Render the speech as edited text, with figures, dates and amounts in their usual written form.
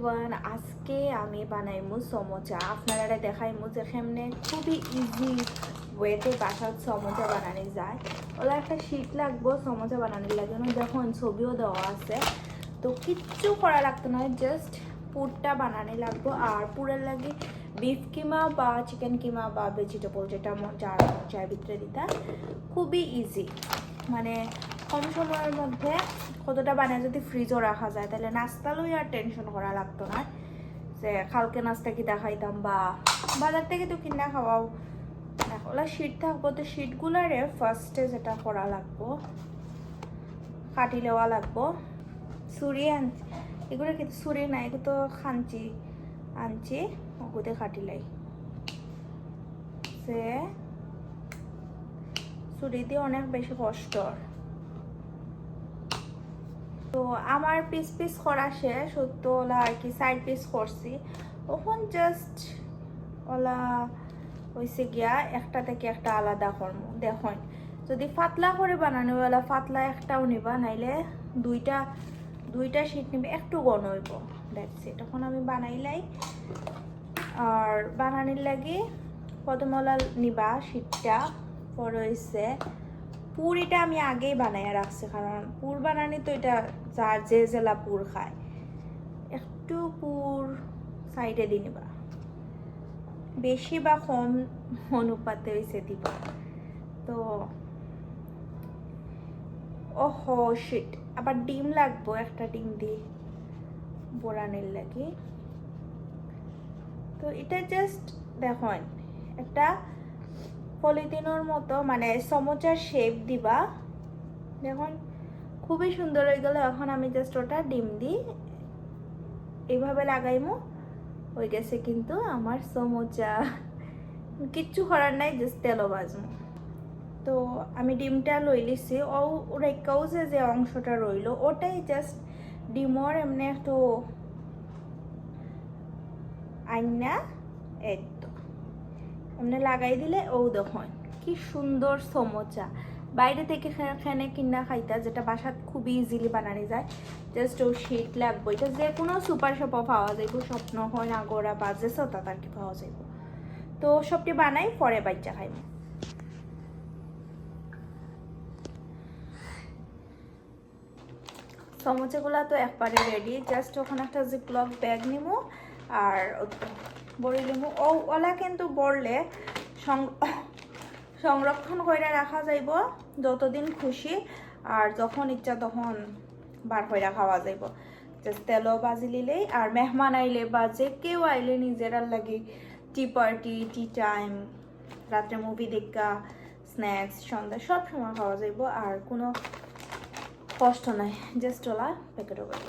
Everyone, আজকে আমি বানাইমু সমোচা। আপনারা দেখাইমু যে কেমনে খুবই ইজি ওয়েতে বাসার সমোচা বানানো যায়। ওলা একটা শীট লাগবো সমোচা বানানোর লাগে, দেখুন ছবিও দেওয়া আছে। তো কিচ্ছু করা লাগতো না, জাস্ট পুরটা বানানো লাগবো। আর পুরের লাগে বিফ কিমা বা চিকেন কিমা বা ভেজিটেবল যেটা যার চায়ের ভিতরে দিতা, খুবই ইজি। মানে কম সময়ের মধ্যে কতটা বানিয়ে যদি ফ্রিজও রাখা যায় তাহলে নাস্তা লই আর টেনশন করা লাগতো না যে কালকে নাস্তা কি দেখাইতাম বা বাজার থেকে তো কিনা খাওয়াও। ওলা শীট থাকবো, তো শীটগুলারে ফার্স্টে যেটা করা লাগবো কাটি নেওয়া লাগবো। ছুরি আনছি, এগুলো কিন্তু ছুরি না, এগুলো তো খাঞ্চি আনছি, ওগুতে কাটিলাই সে ছুরি দিয়ে অনেক বেশি কষ্ট। তো আমার পিস পিস করা শেষ, তো ওলা আর কি সাইড পিস করছি। ওখান জাস্ট ওলা হয়েছে গিয়া একটা থেকে একটা আলাদা করবো। দেখুন যদি পাতলা করে বানানো ওলা পাতলা একটাও নিবা, নাইলে দুইটা শীট নিবে, একটু গণ হইব। দেখছি তখন আমি বানাইলাই। আর বানানির লাগে প্রথমে ওলা নিবা শীটটা, পরে হয়েছে পুরিটা আমি আগেই বানাইয়া রাখছি, কারণ পুর বানানি তো এটা যার যে জেলা পুর খায়, একটু পুর সাইডে দিয়ে নিবা, বেশি বা কম অনুপাতে হয়েছে দিবা। তো ওহো শিট, আবার ডিম লাগবো, একটা ডিম দিয়ে বোড়ানির লাগে। তো এটা জাস্ট দেখুন একটা পলিথিনের মতো, মানে সমোচার শেপ দিবা। দেখুন খুবই সুন্দর হয়ে গেল। এখন আমি জাস্ট ওটা ডিম দিই এইভাবে লাগাইমু, হয়ে গেছে কিন্তু আমার সমোচা। কিচ্ছু করার নাই, জাস্ট তেলও ভাজমু। তো আমি ডিমটা লই লিছি, ও রেখাও যে অংশটা রইল ওটাই জাস্ট ডিমর এমনি একটু আইনা একদম এমনি লাগাই দিলে ও দেখুন কি সুন্দর সমোচা। বাইরে থেকে এখানে কিনা খাইতা, যেটা বাসাত খুবই ইজিলি বানানো যায়। জাস্ট ও শীট লাগবো, এটা যে কোনো সুপার শপও পাওয়া যাইব, স্বপ্ন হয় আগোরা বা যে সতা তার কি পাওয়া যাইব। তো সবটি বানাই পরে বাচ্চা খাইব। সমোচাগুলো তো একবারে রেডি, জাস্ট ওখানে একটা জিপলক ব্যাগ নিব আর বড়ি নিব। ওলা কিন্তু বললে সংরক্ষণ করে রাখা যাইব যতদিন খুশি, আর যখন ইচ্ছা তখন বার করে খাওয়া যাইব। জাস্ট তেলও বাজি লিলেই, আর মেহমান আইলে বা যে কেউ আইলে নিজেরার লাগে টি পার্টি, টি টাইম, রাত্রে মুভি দেখা, স্ন্যাক্স, সন্ধ্যা সব সময় খাওয়া যাইব। আর কোনো কষ্ট নাই, জাস্ট ওলা প্যাকেটও করে